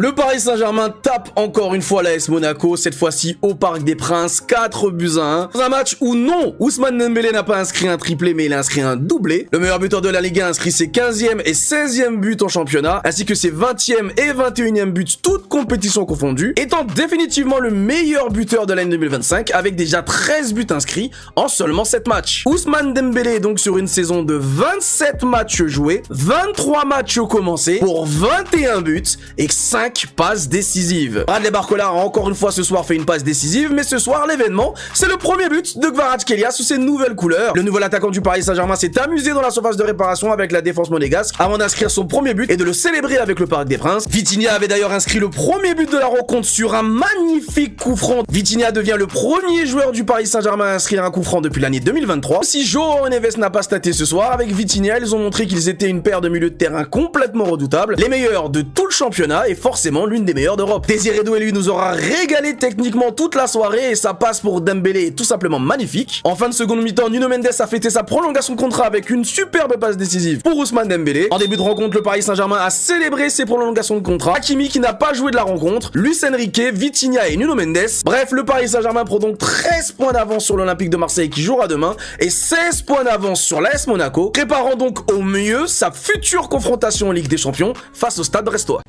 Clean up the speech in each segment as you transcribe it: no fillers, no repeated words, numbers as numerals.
Le Paris Saint-Germain tape encore une fois l'AS Monaco, cette fois-ci au Parc des Princes, 4-1. Dans un match où non, Ousmane Dembélé n'a pas inscrit un triplé mais il a inscrit un doublé. Le meilleur buteur de la Ligue 1 a inscrit ses 15e et 16e buts en championnat, ainsi que ses 20e et 21e buts, toutes compétitions confondues, étant définitivement le meilleur buteur de l'année 2025 avec déjà 13 buts inscrits en seulement 7 matchs. Ousmane Dembélé est donc sur une saison de 27 matchs joués, 23 matchs commencés pour 21 buts et 5 passes décisives. Bradley Barcola a encore une fois ce soir fait une passe décisive, mais ce soir l'événement, c'est le premier but de Kvaratskhelia sous ses nouvelles couleurs. Le nouvel attaquant du Paris Saint-Germain s'est amusé dans la surface de réparation avec la défense monégasque avant d'inscrire son premier but et de le célébrer avec le Parc des Princes. Vitinha avait d'ailleurs inscrit le premier but de la rencontre sur un magnifique coup franc. Vitinha devient le premier joueur du Paris Saint-Germain à inscrire un coup franc depuis l'année 2023. Si João Neves n'a pas staté ce soir, avec Vitinha, ils ont montré qu'ils étaient une paire de milieux de terrain complètement redoutables, les meilleurs de tout le championnat et forcément l'une des meilleures d'Europe. Désiré Doué, lui, nous aura régalé techniquement toute la soirée et sa passe pour Dembélé est tout simplement magnifique. En fin de seconde mi-temps, Nuno Mendes a fêté sa prolongation de contrat avec une superbe passe décisive pour Ousmane Dembélé. En début de rencontre, le Paris Saint-Germain a célébré ses prolongations de contrat. Hakimi qui n'a pas joué de la rencontre, Luis Enrique, Vitinha et Nuno Mendes. Bref, le Paris Saint-Germain prend donc 13 points d'avance sur l'Olympique de Marseille qui jouera demain et 16 points d'avance sur l'AS Monaco, préparant donc au mieux sa future confrontation en Ligue des Champions face au Stade brestois.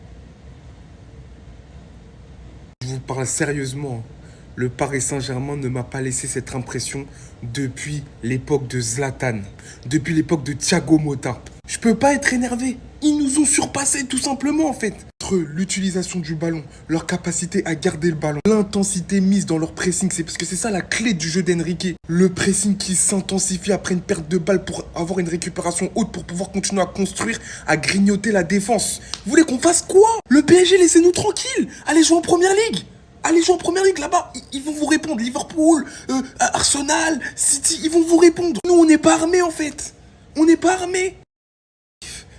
Je vous parle sérieusement. Le Paris Saint-Germain ne m'a pas laissé cette impression depuis l'époque de Zlatan, depuis l'époque de Thiago Motta. Je peux pas être énervé. Ils nous ont surpassés tout simplement en fait. Entre l'utilisation du ballon, leur capacité à garder le ballon, l'intensité mise dans leur pressing, c'est parce que c'est ça la clé du jeu d'Enrique. Le pressing qui s'intensifie après une perte de balle pour avoir une récupération haute pour pouvoir continuer à construire, à grignoter la défense. Vous voulez qu'on fasse quoi? Le PSG, laissez-nous tranquille. Allez jouer en Première Ligue. Allez jouer en Première Ligue là-bas, ils vont vous répondre. Liverpool, Arsenal, City, ils vont vous répondre. Nous, on n'est pas armés en fait. On n'est pas armés.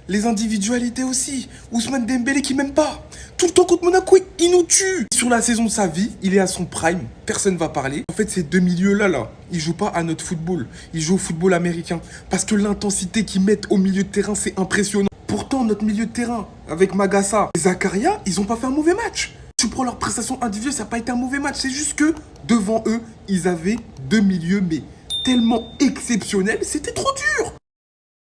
Les individualités aussi. Ousmane Dembélé qui m'aime pas. Tout le temps contre Monaco, il nous tue. Sur la saison de sa vie, il est à son prime. Personne va parler. En fait, ces deux milieux-là, ils jouent pas à notre football. Ils jouent au football américain. Parce que l'intensité qu'ils mettent au milieu de terrain, c'est impressionnant. Pourtant, notre milieu de terrain, avec Magassa et Zakaria, ils ont pas fait un mauvais match. Tu prends leur prestation individuelle, ça n'a pas été un mauvais match. C'est juste que, devant eux, ils avaient deux milieux, mais tellement exceptionnels, c'était trop dur.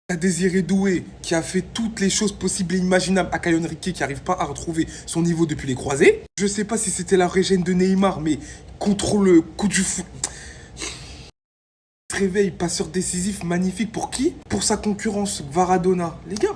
Il y a Désiré Doué, qui a fait toutes les choses possibles et imaginables à Caio Henrique, qui n'arrive pas à retrouver son niveau depuis les croisés. Je sais pas si c'était la régène de Neymar, mais contre le coup du foot... Réveil, passeur décisif, magnifique. Pour qui? Pour sa concurrence, Maradona. Les gars,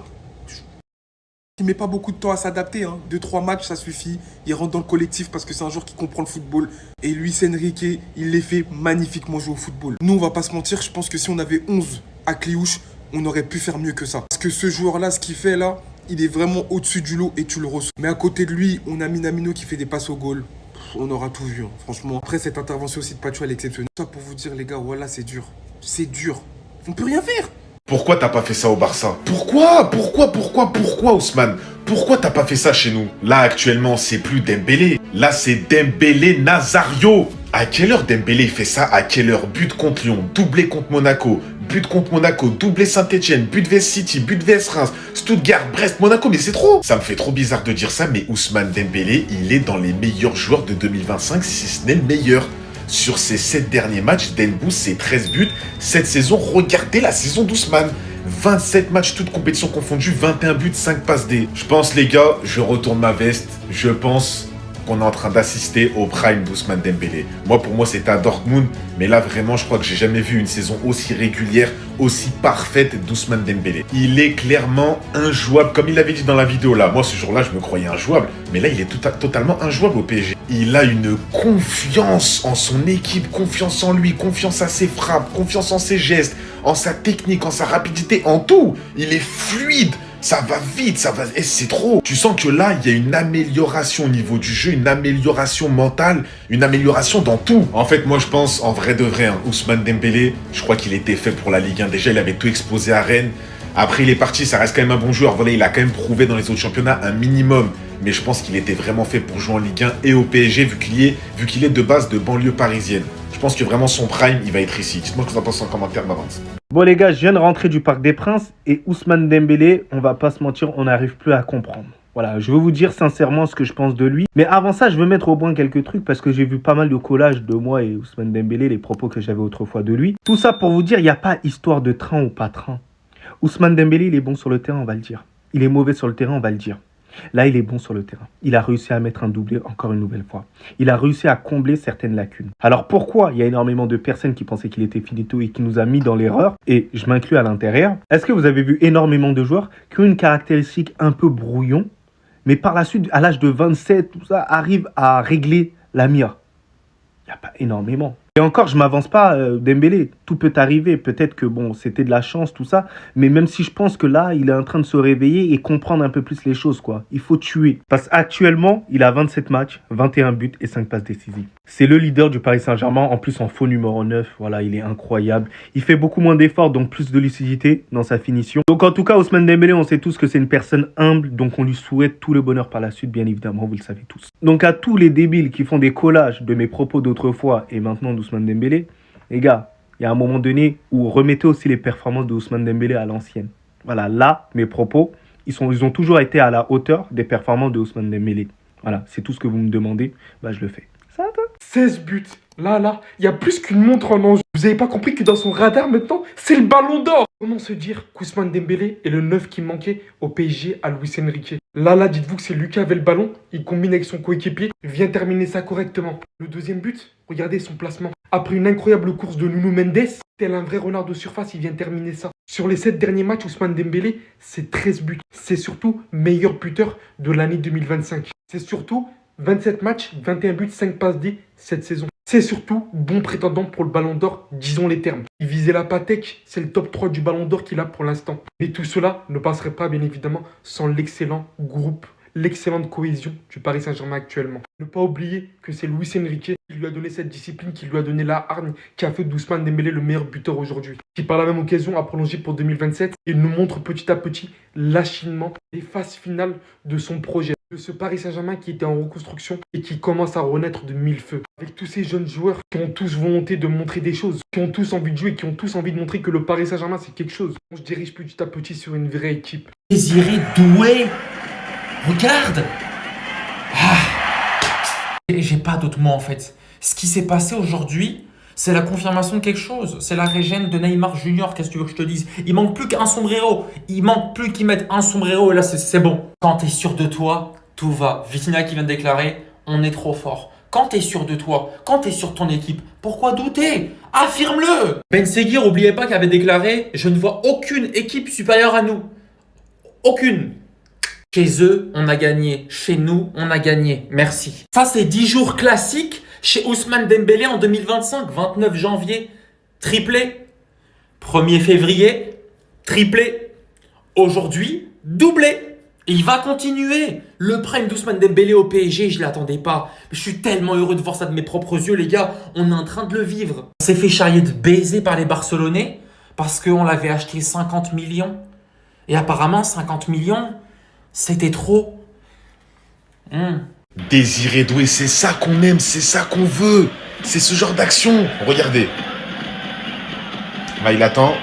il met pas beaucoup de temps à s'adapter, hein. 2-3 matchs, ça suffit. Il rentre dans le collectif parce que c'est un joueur qui comprend le football. Et Luis Enrique, il les fait magnifiquement jouer au football. Nous, on va pas se mentir, je pense que si on avait 11 à Cliouche, on aurait pu faire mieux que ça. Parce que ce joueur-là, ce qu'il fait là, il est vraiment au-dessus du lot et tu le reçois. Mais à côté de lui, on a Minamino qui fait des passes au goal. On aura tout vu, hein, franchement. Après, cette intervention aussi de Pacho, elle est exceptionnelle. Ça pour vous dire, les gars, voilà, c'est dur. C'est dur. On peut rien faire. Pourquoi t'as pas fait ça au Barça? Pourquoi, Ousmane? Pourquoi t'as pas fait ça chez nous? Là, actuellement, c'est plus Dembélé. Là, c'est Dembélé Nazario. À quelle heure Dembélé fait ça? À quelle heure? But contre Lyon, doublé contre Monaco, but contre Monaco, doublé Saint-Etienne, but vs City, but vs Reims, Stuttgart, Brest, Monaco, mais c'est trop. Ça me fait trop bizarre de dire ça, mais Ousmane Dembélé, il est dans les meilleurs joueurs de 2025, si ce n'est le meilleur. Sur ces 7 derniers matchs, Denbou, c'est 13 buts. Cette saison, regardez la saison d'Ousmane. 27 matchs, toutes compétitions confondues, 21 buts, 5 passes D. Je pense, les gars, je retourne ma veste. Je pense qu'on est en train d'assister au prime d'Ousmane Dembélé. Moi, pour moi, c'était à Dortmund. Mais là, vraiment, je crois que j'ai jamais vu une saison aussi régulière, aussi parfaite d'Ousmane Dembélé. Il est clairement injouable. Comme il avait dit dans la vidéo là, moi, ce jour-là, je me croyais injouable. Mais là, il est totalement injouable au PSG. Il a une confiance en son équipe, confiance en lui, confiance à ses frappes, confiance en ses gestes, en sa technique, en sa rapidité, en tout. Il est fluide. Ça va vite, ça va... c'est trop. Tu sens que là, il y a une amélioration au niveau du jeu, une amélioration mentale, une amélioration dans tout. En fait, moi, je pense, en vrai de vrai, hein, Ousmane Dembélé, je crois qu'il était fait pour la Ligue 1. Déjà, il avait tout explosé à Rennes. Après, il est parti, ça reste quand même un bon joueur. Voilà, il a quand même prouvé dans les autres championnats un minimum. Mais je pense qu'il était vraiment fait pour jouer en Ligue 1 et au PSG, vu qu'il est de base de banlieue parisienne. Je pense que vraiment son prime, il va être ici. Dites-moi ce que vous en pensez en commentaire, m'avance. Bon les gars, je viens de rentrer du Parc des Princes et Ousmane Dembélé, on va pas se mentir, on n'arrive plus à comprendre. Voilà, je veux vous dire sincèrement ce que je pense de lui. Mais avant ça, je veux mettre au point quelques trucs parce que j'ai vu pas mal de collages de moi et Ousmane Dembélé, les propos que j'avais autrefois de lui. Tout ça pour vous dire, il n'y a pas histoire de train ou pas train. Ousmane Dembélé, il est bon sur le terrain, on va le dire. Il est mauvais sur le terrain, on va le dire. Là, il est bon sur le terrain. Il a réussi à mettre un doublé encore une nouvelle fois. Il a réussi à combler certaines lacunes. Alors pourquoi il y a énormément de personnes qui pensaient qu'il était finito et qui nous a mis dans l'erreur, et je m'inclus à l'intérieur. Est-ce que vous avez vu énormément de joueurs qui ont une caractéristique un peu brouillon, mais par la suite, à l'âge de 27, tout ça, arrivent à régler la mire? Il n'y a pas énormément. Et encore, je m'avance pas, Dembélé. Tout peut arriver. Peut-être que bon, c'était de la chance, tout ça. Mais même si je pense que là, il est en train de se réveiller et comprendre un peu plus les choses, quoi. Il faut tuer. Parce qu'actuellement, il a 27 matchs, 21 buts et 5 passes décisives. C'est le leader du Paris Saint-Germain. En plus, en faux numéro 9. Voilà, il est incroyable. Il fait beaucoup moins d'efforts, donc plus de lucidité dans sa finition. Donc en tout cas, Ousmane Dembélé, on sait tous que c'est une personne humble. Donc on lui souhaite tout le bonheur par la suite, bien évidemment. Vous le savez tous. Donc à tous les débiles qui font des collages de mes propos d'autrefois et maintenant d'Ousmane Dembélé, les gars, il y a un moment donné où remettez aussi les performances de Ousmane Dembélé à l'ancienne. Voilà, là, mes propos, ils ont toujours été à la hauteur des performances de Ousmane Dembélé. Voilà, c'est tout ce que vous me demandez, bah je le fais. Ça va? 16 buts. Là, il y a plus qu'une montre en enjeu. Vous avez pas compris que dans son radar maintenant, c'est le ballon d'or. Comment se dire qu'Ousmane Dembélé est le 9 qui manquait au PSG à Luis Enrique? Là, dites-vous que c'est lui qui avait le ballon, il combine avec son coéquipier, vient terminer ça correctement. Le deuxième but, regardez son placement. Après une incroyable course de Nuno Mendes, tel un vrai renard de surface, il vient terminer ça. Sur les 7 derniers matchs, Ousmane Dembélé, c'est 13 buts. C'est surtout meilleur buteur de l'année 2025. C'est surtout 27 matchs, 21 buts, 5 passes D cette saison. C'est surtout bon prétendant pour le ballon d'or, disons les termes. Il visait la Patek, c'est le top 3 du ballon d'or qu'il a pour l'instant. Mais tout cela ne passerait pas, bien évidemment, sans l'excellent groupe, l'excellente cohésion du Paris Saint-Germain actuellement. Ne pas oublier que c'est Luis Enrique qui lui a donné cette discipline, qui lui a donné la hargne, qui a fait d'Ousmane Dembélé le meilleur buteur aujourd'hui. Qui par la même occasion a prolongé pour 2027 et nous montre petit à petit l'achinement, les phases finales de son projet. De ce Paris Saint-Germain qui était en reconstruction et qui commence à renaître de mille feux. Avec tous ces jeunes joueurs qui ont tous volonté de montrer des choses, qui ont tous envie de jouer, qui ont tous envie de montrer que le Paris Saint-Germain c'est quelque chose. On se dirige petit à petit sur une vraie équipe. Désiré Doué, regarde. J'ai pas d'autres mots en fait. Ce qui s'est passé aujourd'hui, c'est la confirmation de quelque chose. C'est la régène de Neymar Junior, qu'est-ce que tu veux que je te dise? Il manque plus qu'un sombrero. Il manque plus qu'ils mettent un sombrero et là c'est bon. Quand t'es sûr de toi, tout va. Vitinha qui vient de déclarer, on est trop fort. Quand t'es sûr de toi, quand t'es sûr de ton équipe, pourquoi douter? Affirme-le! Ben Seguir, n'oubliez pas qu'il avait déclaré, je ne vois aucune équipe supérieure à nous. Aucune. Chez eux, on a gagné. Chez nous, on a gagné. Merci. Ça, c'est 10 jours classiques chez Ousmane Dembélé en 2025. 29 janvier, triplé. 1er février, triplé. Aujourd'hui, doublé. Et il va continuer. Le prime d'Ousmane Dembélé au PSG, je ne l'attendais pas. Je suis tellement heureux de voir ça de mes propres yeux, les gars. On est en train de le vivre. On s'est fait charrier de baiser par les Barcelonais parce qu'on l'avait acheté 50 millions. Et apparemment, 50 millions, c'était trop. Désiré Doué, c'est ça qu'on aime, c'est ça qu'on veut. C'est ce genre d'action. Regardez. Là, il attend.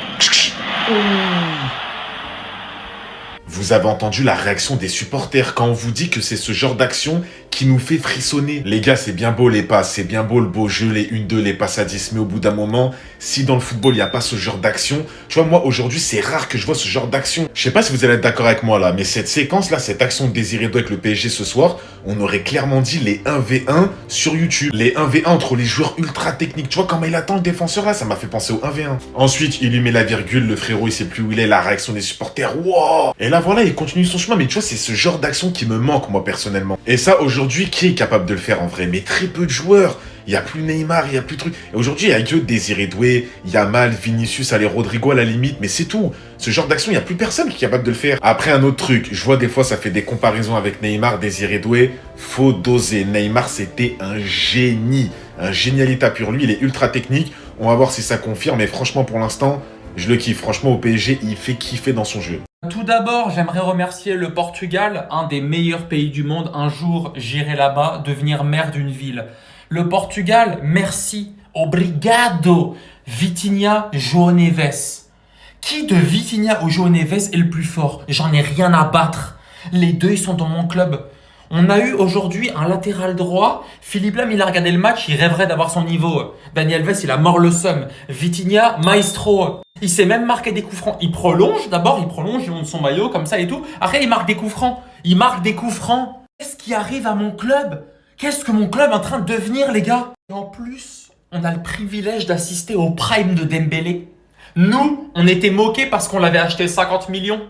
Vous avez entendu la réaction des supporters quand on vous dit que c'est ce genre d'action qui nous fait frissonner. Les gars, c'est bien beau les passes, c'est bien beau le beau jeu, les 1-2, les passes à 10, mais au bout d'un moment, si dans le football, il n'y a pas ce genre d'action, tu vois, moi, aujourd'hui, c'est rare que je vois ce genre d'action. Je sais pas si vous allez être d'accord avec moi là, mais cette séquence-là, cette action de Désiré Doué avec le PSG ce soir, on aurait clairement dit les 1v1 sur YouTube. Les 1v1 entre les joueurs ultra techniques. Tu vois, quand il attend le défenseur là, ça m'a fait penser au 1v1. Ensuite, il lui met la virgule, le frérot, il sait plus où il est, la réaction des supporters, wow. Et là, voilà, il continue son chemin, mais tu vois, c'est ce genre d'action qui me manque, moi, personnellement. Et ça, aujourd'hui, qui est capable de le faire en vrai? Mais très peu de joueurs. Il n'y a plus Neymar, il n'y a plus de trucs. Et aujourd'hui, il y a que Désiré Doué, Yamal, Vinicius, allez, Rodrigo à la limite, mais c'est tout. Ce genre d'action, il n'y a plus personne qui est capable de le faire. Après, un autre truc, je vois des fois, ça fait des comparaisons avec Neymar, Désiré Doué. Faut doser. Neymar, c'était un génie. Un génialita pur. Lui, il est ultra technique. On va voir si ça confirme. Mais franchement, pour l'instant, je le kiffe. Franchement, au PSG, il fait kiffer dans son jeu. Tout d'abord, j'aimerais remercier le Portugal, un des meilleurs pays du monde. Un jour, j'irai là-bas, devenir maire d'une ville. Le Portugal, merci, obrigado, Vitinha, João Neves. Qui de Vitinha ou João Neves est le plus fort? J'en ai rien à battre. Les deux, ils sont dans mon club. On a eu aujourd'hui un latéral droit. Philippe Lam, il a regardé le match, il rêverait d'avoir son niveau. Daniel Alves, il a mort le seum. Vitinha, maestro. Il sait même marquer des coups francs. Il prolonge, d'abord, il monte son maillot comme ça et tout. Après, il marque des coups francs. Qu'est-ce qui arrive à mon club? Qu'est-ce que mon club est en train de devenir, les gars? Et en plus, on a le privilège d'assister au prime de Dembélé. Nous, on était moqués parce qu'on l'avait acheté 50 millions.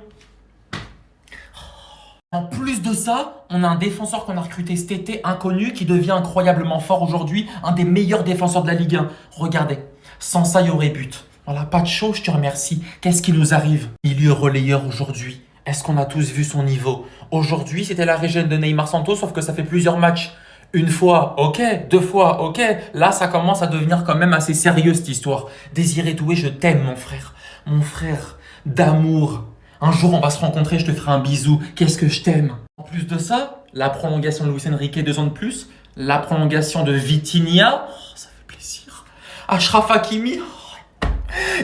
En plus de ça, on a un défenseur qu'on a recruté cet été, inconnu, qui devient incroyablement fort aujourd'hui, un des meilleurs défenseurs de la Ligue 1. Regardez, sans ça, il y aurait but. Voilà, pas de chaud, je te remercie. Qu'est-ce qui nous arrive? Milieu relayeur aujourd'hui. Est-ce qu'on a tous vu son niveau? Aujourd'hui, c'était la régène de Neymar Santos, sauf que ça fait plusieurs matchs. Une fois, ok. 2 fois, ok. Là, ça commence à devenir quand même assez sérieux, cette histoire. Désiré Doué, je t'aime, mon frère. Mon frère d'amour. Un jour, on va se rencontrer, je te ferai un bisou. Qu'est-ce que je t'aime. En plus de ça, la prolongation de Luis Enrique, 2 ans de plus. La prolongation de Vitinha. Oh, ça fait plaisir. Achraf Hakimi. Oh.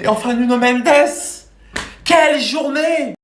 Et enfin, Nuno Mendes. Quelle journée!